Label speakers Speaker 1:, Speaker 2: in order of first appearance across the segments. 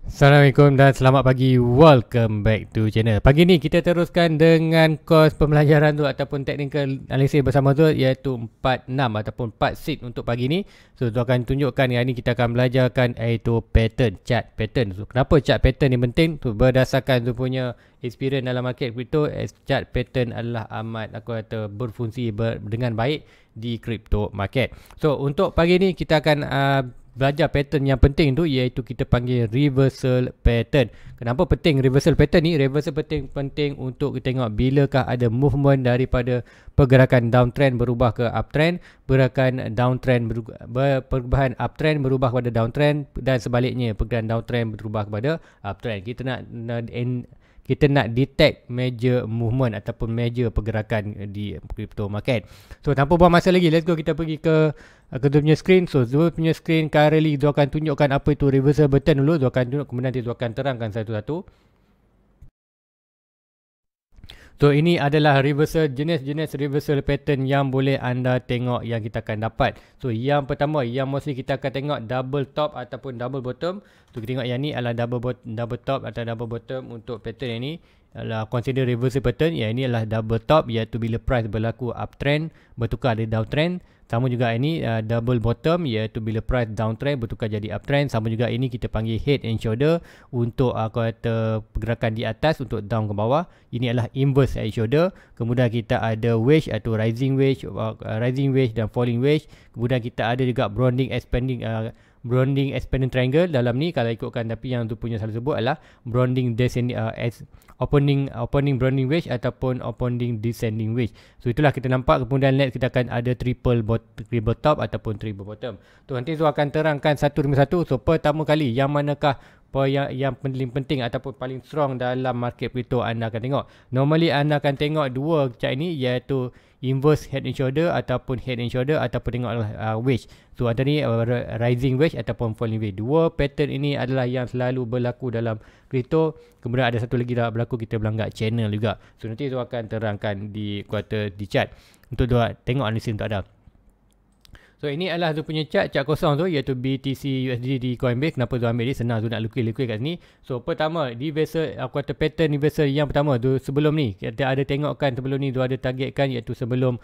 Speaker 1: Assalamualaikum dan selamat pagi. Welcome back to channel. Pagi ni kita teruskan dengan kos pembelajaran tu ataupun technical analysis bersama tu, iaitu 46 ataupun 4 seat untuk pagi ni. So tu akan tunjukkan yang ni kita akan belajarkan iaitu pattern, chart pattern. So kenapa chart pattern ni penting? Tu berdasarkan tu punya experience dalam market crypto, chart pattern adalah amat aku kata berfungsi dengan baik di crypto market. So untuk pagi ni kita akan belajar pattern yang penting tu, iaitu kita panggil reversal pattern. Kenapa penting reversal pattern ni? Reversal penting untuk kita tengok bilakah ada movement daripada pergerakan downtrend berubah ke uptrend, pergerakan downtrend perubahan uptrend berubah kepada downtrend, dan sebaliknya pergerakan downtrend berubah kepada uptrend. Kita nak detect major movement ataupun major pergerakan di crypto market. So tanpa buang masa lagi, let's go kita pergi ke Zul punya screen. So Zul punya screen currently Zul akan tunjukkan apa itu reversal pattern dulu. Zul akan tunjuk, kemudian nanti Zul akan terangkan satu-satu. So ini adalah jenis-jenis reversal pattern yang boleh anda tengok yang kita akan dapat. So yang pertama, yang mostly kita akan tengok double top ataupun double bottom. So kita tengok yang ni adalah double top atau double bottom. Untuk pattern yang ni adalah consider reversal pattern. Yang ini adalah double top, iaitu bila price berlaku uptrend bertukar dari downtrend. Sama juga ini double bottom, iaitu bila price downtrend bertukar jadi uptrend. Sama juga ini kita panggil head and shoulder untuk kata pergerakan di atas untuk down ke bawah. Ini adalah inverse head and shoulder. Kemudian kita ada wedge atau rising wedge dan falling wedge. Kemudian kita ada juga broadening expanding triangle dalam ni kalau ikutkan, tapi yang tu punya selalu sebut adalah broadening descending opening broadening wedge ataupun opening descending wedge. So itulah kita nampak. Kemudian next kita akan ada triple top ataupun triple bottom. Tu nanti tu akan terangkan satu demi satu. So pertama kali, yang manakah yang paling penting ataupun paling strong dalam market crypto anda akan tengok. Normally anda akan tengok dua chart ini, iaitu inverse head and shoulder ataupun head and shoulder, ataupun tengoklah wedge. So ada ni rising wedge ataupun falling wedge. Dua pattern ini adalah yang selalu berlaku dalam crypto. Kemudian ada satu lagi dah berlaku, kita belanggak channel juga. So nanti tu akan terangkan di chart untuk tengok analisis untuk ada. So ini adalah tu punya chart kosong tu, iaitu BTC USD di Coinbase. Kenapa tu ambil ni? Senang tu nak liquid kat sini. So pertama, reversal, aku kata pattern reversal yang pertama tu sebelum ni kita ada tengokkan, sebelum ni tu ada targetkan, iaitu sebelum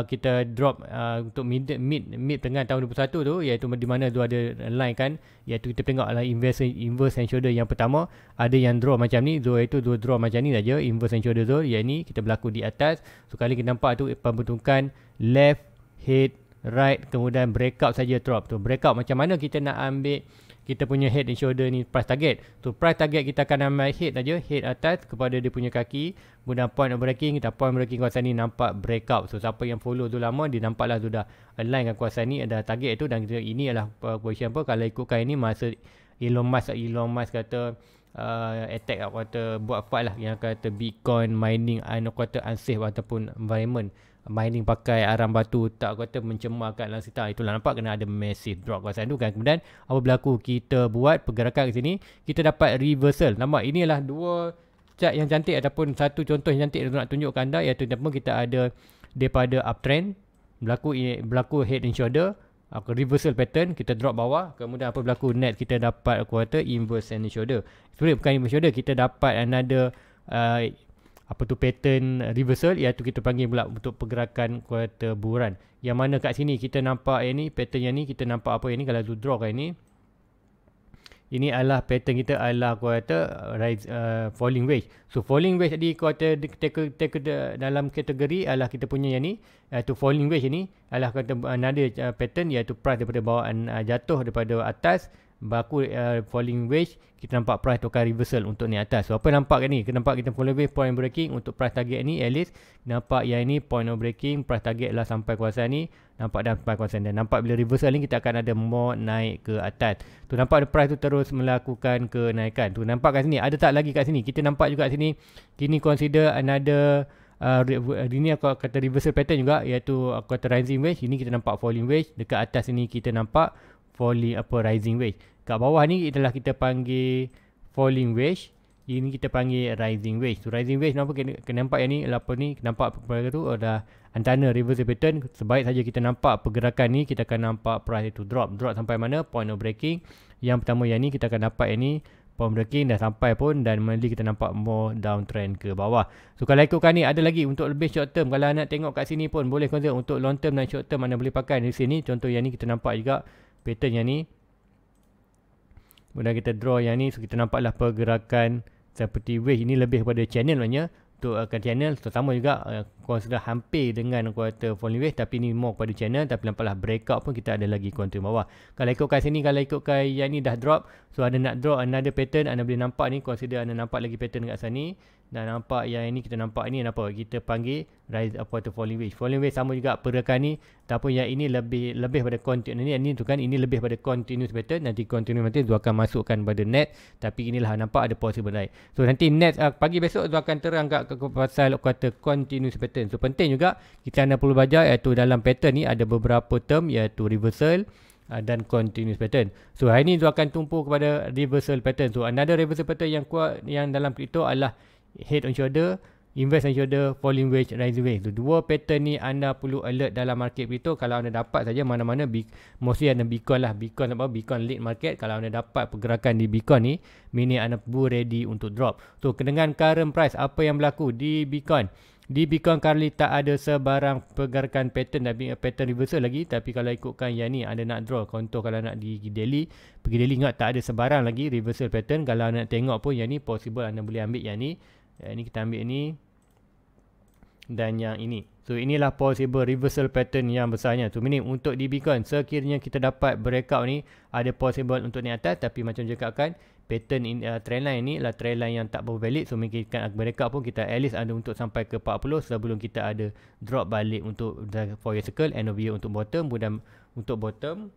Speaker 1: kita drop untuk mid tengah tahun 21 tu, iaitu di mana tu ada line kan, iaitu kita tengok adalah inverse and shoulder yang pertama. Ada yang draw macam ni, iaitu draw macam ni saja, inverse and shoulder tu, yang ni kita berlaku di atas. So kali kita nampak tu pembentukan left head right, kemudian breakout saja drop. Tu breakout macam mana kita nak ambil kita punya head and shoulder ni price target. Tu price target kita akan ambil head saja, head atas kepada dia punya kaki. Kemudian point of breaking, kita point breaking kawasan ni nampak breakout. So siapa yang follow tu lama, dia nampaklah sudah align dengan kawasan ni, ada target tu. Dan ini adalah position apa, kalau ikutkan ini masa Elon Musk kata attack, aku kata buat fight lah, yang kata Bitcoin mining aku kata unsafe ataupun environment mining pakai arang batu, tak kata mencemarkan dalam sekitar. Itulah nampak kena ada massive drop kawasan tu kan. Kemudian apa berlaku, kita buat pergerakan ke sini, kita dapat reversal. Nampak ini adalah dua chart yang cantik ataupun satu contoh yang cantik nak tunjukkan anda, iaitu kita ada daripada uptrend berlaku head and shoulder, reversal pattern, kita drop bawah. Kemudian apa berlaku, net kita dapat aku kata inverse and shoulder. Sebenarnya bukan inverse shoulder, kita dapat another pattern reversal, iaitu kita panggil pula untuk pergerakan kuartal bulan. Yang mana kat sini kita nampak yang ni, pattern yang ni kita nampak apa yang ni, kalau tu draw kat ini adalah pattern kita adalah kuartal falling wedge. So falling wedge tadi kuartal dalam kategori adalah kita punya yang ni, iaitu falling wedge ni adalah kata another pattern, iaitu price daripada bawaan jatuh daripada atas berlaku falling wedge, kita nampak price tukar reversal untuk ni atas. So apa nampak kat ni, kita nampak kita falling wedge point breaking untuk price target ni, at least nampak yang ni point of breaking, price target lah sampai kawasan ni, nampak dah sampai kawasan, dan nampak bila reversal ni kita akan ada more naik ke atas. Tu nampak price tu terus melakukan kenaikan. Tu nampak kat sini, ada tak lagi kat sini, kita nampak juga kat sini, kini consider another ini aku kata reversal pattern juga, iaitu aku kata rising wedge. Ini kita nampak falling wedge, dekat atas ini kita nampak rising wedge. Kat bawah ni adalah kita panggil falling wedge, ini kita panggil rising wedge. So rising wedge nampak kena nampak yang ni, apa ni, nampak pergerakan tu ada antara reversal pattern. Sebaik saja kita nampak pergerakan ni, kita akan nampak price itu drop sampai mana, point of breaking. Yang pertama yang ni kita akan dapat yang ni pawn breaking dah sampai pun, dan mainly kita nampak more downtrend ke bawah. So kalau ikutkan ni ada lagi untuk lebih short term, kalau nak tengok kat sini pun boleh consider untuk long term dan short term anda boleh pakai di sini. Contoh yang ni kita nampak juga pattern yang ni. Kemudian kita draw yang ni, so kita nampaklah pergerakan seperti wave ini lebih pada channel maknanya. Untuk channel sama juga consider hampir dengan kuartal falling wave, tapi ni more pada channel, tapi nampaklah breakout pun kita ada lagi counter bawah. Kalau ikutkan sini, kalau ikutkan yang ni dah drop, so anda nak draw another pattern, anda boleh nampak ni, consider anda nampak lagi pattern kat sini, dan nampak yang ini kita nampak ni apa kita panggil rise up quarter falling wave. Falling wave sama juga pergerakan ni, tapi yang ini lebih pada continuous ni tu kan, ini lebih pada continuous pattern. Nanti continuous pattern tu akan masukkan pada net, tapi inilah nampak ada possible naik. So nanti net pagi besok tu akan terang kat pasal kata continuous pattern. So penting juga kita anda perlu belajar, iaitu dalam pattern ni ada beberapa term, iaitu reversal dan continuous pattern. So hari ni tu akan tumpu kepada reversal pattern. So another reversal pattern yang kuat yang dalam crypto adalah head and shoulder, inverse and shoulder, falling wedge, rising wedge. So, dua pattern ni anda perlu alert dalam market crypto. Kalau anda dapat saja mana-mana, mostly anda Bitcoin lah, Bitcoin lead market. Kalau anda dapat pergerakan di Bitcoin ni, meaning anda perlu ready untuk drop. So dengan current price, apa yang berlaku di Bitcoin? Di Bitcoin currently tak ada sebarang pergerakan pattern, tapi pattern reversal lagi. Tapi kalau ikutkan yang ni, anda nak draw contoh, kalau nak di daily, pergi daily, ingat tak ada sebarang lagi reversal pattern. Kalau anda nak tengok pun yang ni possible, anda boleh ambil yang ni. Ini kita ambil ni dan yang ini. So inilah possible reversal pattern yang besarnya. So meaning untuk di Bitcoin, sekiranya kita dapat breakout ni, ada possible untuk naik atas, tapi macam cakapkan pattern trendline ni lah trendline yang tak valid. So mungkin kita breakout pun kita at least ada untuk sampai ke 40 sebelum kita ada drop balik untuk for your circle end of year untuk bottom. Kemudian untuk bottom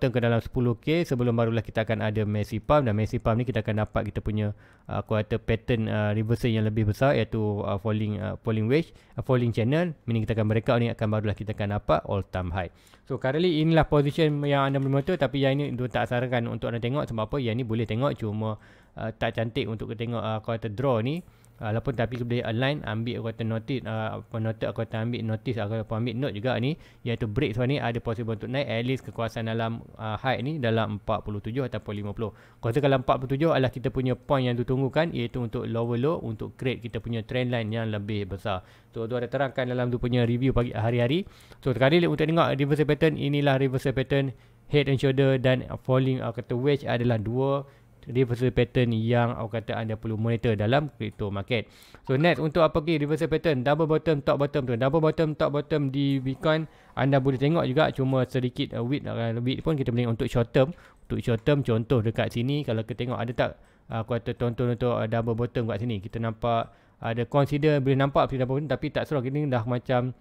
Speaker 1: ke dalam 10k sebelum barulah kita akan ada massive pump, dan massive pump ni kita akan dapat kita punya quarter pattern reversal yang lebih besar, iaitu falling wedge, falling channel, meaning kita akan breakout ni akan barulah kita akan dapat all time high. So currently inilah position yang anda boleh monitor, tapi yang ini tak sarankan untuk anda tengok. Sebab apa? Yang ni boleh tengok, cuma tak cantik untuk kita tengok quarter draw ni. Walaupun tapi boleh align, ambil kata notice, ambil notice atau ambil note juga ni, iaitu break sebab ni ada possible untuk naik at least kekuasaan dalam high ni dalam 47 ataupun 50. Kuasa kalau 47 adalah kita punya point yang ditunggukan, iaitu untuk lower low, untuk create kita punya trend line yang lebih besar. So tu ada terangkan dalam tu punya review pagi hari-hari. So sekali untuk tengok reversal pattern, inilah reversal pattern head and shoulder dan falling kata wedge adalah dua reversal pattern yang kata anda perlu monitor dalam crypto market. So next untuk apa lagi reversal pattern, double bottom, top bottom tu. Double bottom, top bottom di Bitcoin anda boleh tengok juga, cuma sedikit width pun kita boleh untuk short term. Untuk short term contoh dekat sini, kalau kita tengok ada tak kata tonton untuk double bottom kat sini. Kita nampak ada consider, boleh nampak double bottom, tapi tak serong. Ini dah macam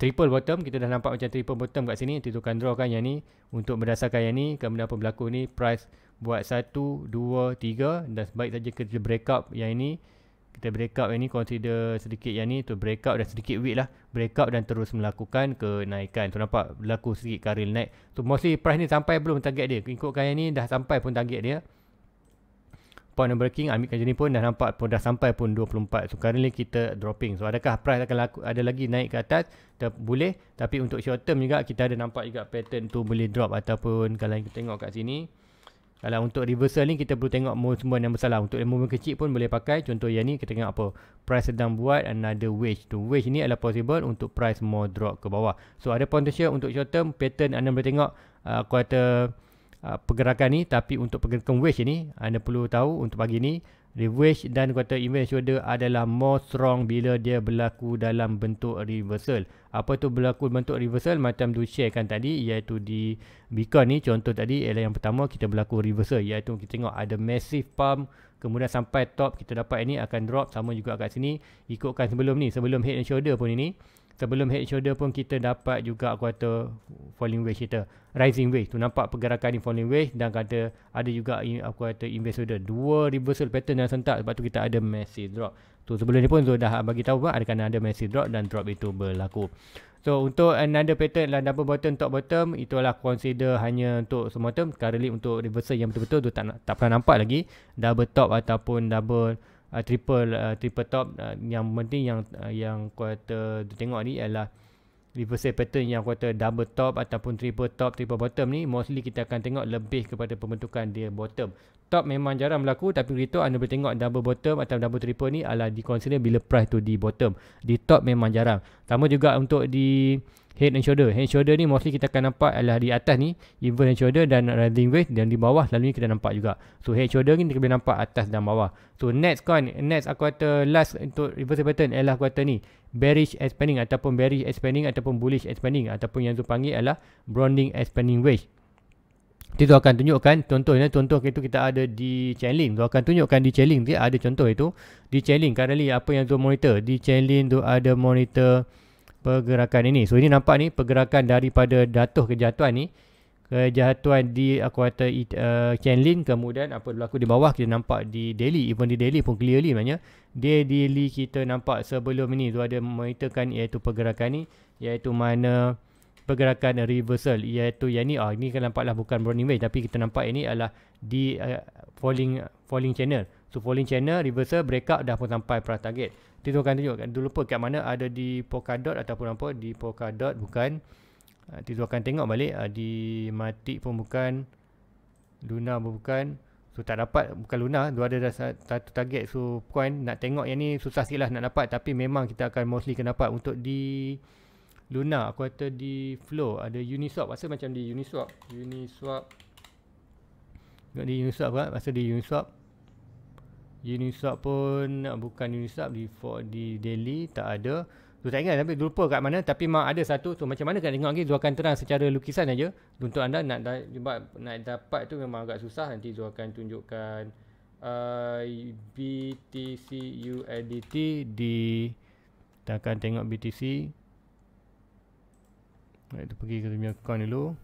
Speaker 1: triple bottom. Kita dah nampak macam triple bottom kat sini. Kita akan draw kan yang ni untuk berdasarkan yang ni. Kemudian apa berlaku ni, price buat 1, 2, 3 dan sebaik saja kita breakout yang ini. Kita breakout yang ni, consider sedikit yang ni tu breakout dan sedikit width lah, breakout dan terus melakukan kenaikan. Tu nampak berlaku sedikit karil naik. So mostly price ni sampai belum target dia. Ikutkan yang ni dah sampai pun target dia. Point of breaking, ambilkan jenis pun dah nampak pun dah sampai pun 24. So currently kita dropping. So adakah price akan ada lagi naik ke atas? Boleh. Tapi untuk short term juga kita ada nampak juga pattern tu boleh drop, ataupun kalau kita tengok kat sini, kalau untuk reversal ni kita perlu tengok movement yang besar lah. Untuk movement kecil pun boleh pakai. Contoh yang ni kita tengok apa, price sedang buat another wedge. Tu wedge ni adalah possible untuk price more drop ke bawah. So ada potential untuk short term pattern anda boleh tengok kuartal pergerakan ni. Tapi untuk pergerakan wedge ni anda perlu tahu untuk pagi ni wedge dan kuartal inverse shoulder adalah more strong bila dia berlaku dalam bentuk reversal. Apa tu berlaku bentuk reversal? Macam tu sharekan tadi, iaitu di Bitcoin ni contoh tadi ialah yang pertama kita berlaku reversal, iaitu kita tengok ada massive pump, kemudian sampai top kita dapat ini akan drop. Sama juga kat sini ikutkan sebelum ni, sebelum head and shoulder pun ini, sebelum head and shoulder pun kita dapat juga kuartal falling wedge kita, rising wedge tu nampak pergerakan ni falling wedge, dan kata ada juga kuartal inverse shoulder, dua reversal pattern yang sentak. Sebab tu kita ada massive drop. Tu sebelum ni pun dah bagi tahu ada massive drop dan drop itu berlaku. So untuk another pattern lah double bottom, top bottom, itulah consider hanya untuk semua term. Currently untuk reversal yang betul-betul tu tak pernah nampak lagi double top ataupun double triple top. Yang penting yang kuartal tengok ni adalah reversal pattern yang kata double top ataupun triple top, triple bottom ni, mostly kita akan tengok lebih kepada pembentukan dia bottom. Top memang jarang berlaku, tapi begitu anda boleh tengok double bottom atau double triple ni adalah diconsider bila price tu di bottom. Di top memang jarang. Sama juga untuk di head and shoulder. Head and shoulder ni mostly kita akan nampak adalah di atas ni, even head shoulder dan rising wedge, dan di bawah selalunya kita nampak juga. So head shoulder ni kita boleh nampak atas dan bawah. So next aku kata last untuk reversal pattern ialah aku kata ni, bearish expanding ataupun bearish expanding ataupun bullish expanding, ataupun yang tu panggil adalah broadening expanding wedge. Itu akan tunjukkan contohnya, contoh itu kita ada di Chainlink. Tu akan tunjukkan di Chainlink dia ada contoh itu. Di Chainlink currently apa yang tu monitor? Di Chainlink tu ada monitor pergerakan ini. So ini nampak ni pergerakan daripada kejatuhan ni, kejatuhan di aku kata Chainlink, kemudian apa berlaku di bawah kita nampak di daily, even di daily pun clearly maknanya dia daily kita nampak sebelum ini tu ada monitorkan iaitu pergerakan ni, iaitu mana pergerakan reversal, iaitu yang ni ini kan nampaklah bukan broadening wedge, tapi kita nampak ini adalah di falling channel. So falling channel reversal breakout dah pun sampai price target. Itu akan tunjukkan dulu lupa kat mana ada di Polkadot ataupun apa di Polkadot bukan. Itu akan tengok balik di Matic pun bukan, Luna pun bukan. So tak dapat, bukan Luna, dia ada satu target. So coin nak tengok yang ni susah sikit lah nak dapat, tapi memang kita akan mostly kena dapat untuk di Luna. Aku kata di Flow ada Uniswap, rasa macam di Uniswap tengok di Uniswap kan, rasa di Uniswap pun bukan Uniswap, di daily tak ada. Tu tak ingat, tapi lupa kat mana, tapi memang ada satu. So macam mana kan tengok lagi, Zul akan terang secara lukisan aja untuk anda nak dapat tu memang agak susah. Nanti Zul akan tunjukkan BTC USDT di, kita akan tengok BTC. Kita pergi ke punya account dulu.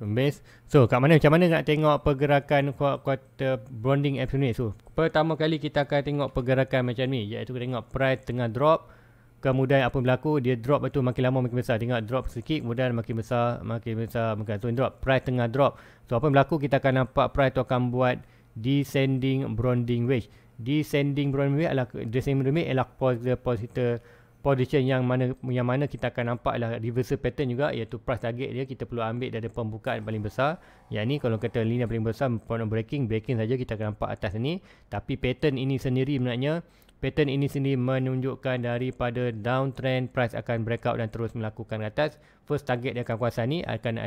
Speaker 1: Base. So kat mana, macam mana nak tengok pergerakan kuartal broadening absolute. So pertama kali kita akan tengok pergerakan macam ni, iaitu kita tengok price tengah drop, kemudian apa berlaku, dia drop betul, makin lama makin besar. Tengok drop sedikit, kemudian makin besar. So drop, price tengah drop. So apa berlaku, kita akan nampak price tu akan buat descending broadening wedge. Descending broadening wedge adalah position yang mana kita akan nampak adalah reversal pattern juga, iaitu price target dia kita perlu ambil dari pembukaan paling besar. Yang ni kalau kata linear paling besar, point of breaking saja kita akan nampak atas ni. Tapi pattern ini sendiri menunjukkan daripada downtrend, price akan breakout dan terus melakukan ke atas. First target dia akan kuasa ni, akan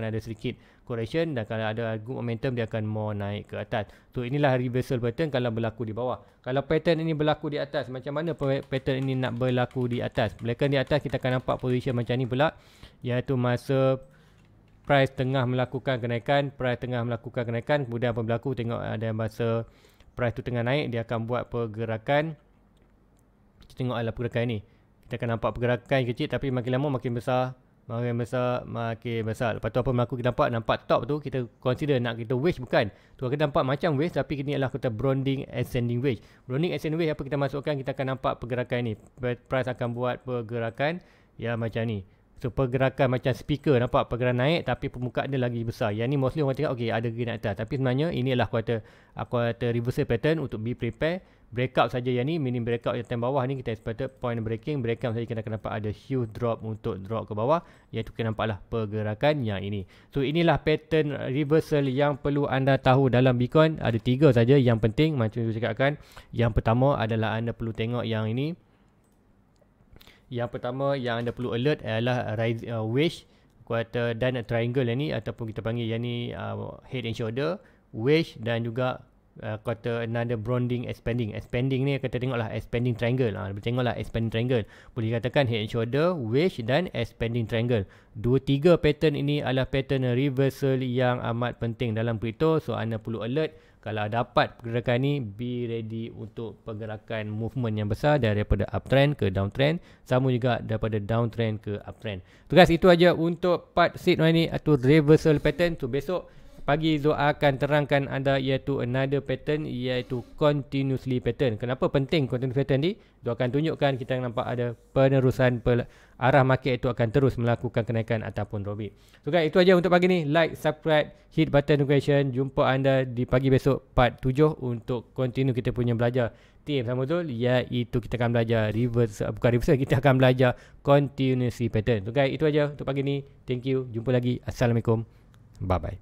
Speaker 1: ada sedikit correction, dan kalau ada good momentum dia akan more naik ke atas. So inilah reversal pattern kalau berlaku di bawah. Kalau pattern ini berlaku di atas, macam mana pattern ini nak berlaku di atas? Belakang di atas kita akan nampak position macam ni pula, iaitu masa price tengah melakukan kenaikan, kemudian apa berlaku, tengok ada masa price tu tengah naik, dia akan buat pergerakan. Kita tengok adalah pergerakan ni, kita akan nampak pergerakan kecil tapi makin lama makin besar. Lepas tu apa berlaku, kita nampak top tu, kita consider nak kita wedge bukan. Tu kita nampak macam wedge, tapi ini adalah kita broadening ascending wedge. Broadening ascending wedge apa kita masukkan, kita akan nampak pergerakan ni. Price akan buat pergerakan ya macam ni. So pergerakan macam speaker, nampak pergerakan naik tapi permukaan dia lagi besar. Yang ni mostly orang tengok okey ada green atas, tapi sebenarnya ini adalah aku kata reversal pattern untuk be prepare. Breakout saja yang ni, meaning breakout yang bawah ni kita expected point breaking. Breakout saja kita akan nampak ada huge drop untuk drop ke bawah, iaitu kita nampaklah pergerakan yang ini. So inilah pattern reversal yang perlu anda tahu dalam Bitcoin. Ada 3 saja yang penting macam saya cakapkan. Yang pertama adalah anda perlu tengok yang ini. Yang pertama yang anda perlu alert adalah wedge dan triangle yang ni, ataupun kita panggil yang ni head and shoulder, wedge, dan juga kata another broadening expanding. Expanding ni kita tengoklah expanding triangle. Tengoklah expanding triangle. Boleh katakan head and shoulder, wedge dan expanding triangle. 2-3 pattern ini adalah pattern reversal yang amat penting dalam crypto. So anda perlu alert. Kalau dapat pergerakan ni, be ready untuk pergerakan movement yang besar daripada uptrend ke downtrend. Sama juga daripada downtrend ke uptrend. So guys, itu aja untuk part seed ni atau reversal pattern. So besok pagi Zul akan terangkan anda iaitu another pattern, iaitu continuously pattern. Kenapa penting continuous pattern ni? Zul akan tunjukkan, kita nampak ada penerusan arah market itu akan terus melakukan kenaikan ataupun dropping. So guys, itu aja untuk pagi ni. Like, subscribe, hit button notification. Jumpa anda di pagi besok part 7 untuk continue kita punya belajar sistem sama betul, iaitu kita akan belajar bukan reversal, kita akan belajar continuity pattern. So guys, itu aja untuk pagi ni. Thank you. Jumpa lagi. Assalamualaikum. Bye bye.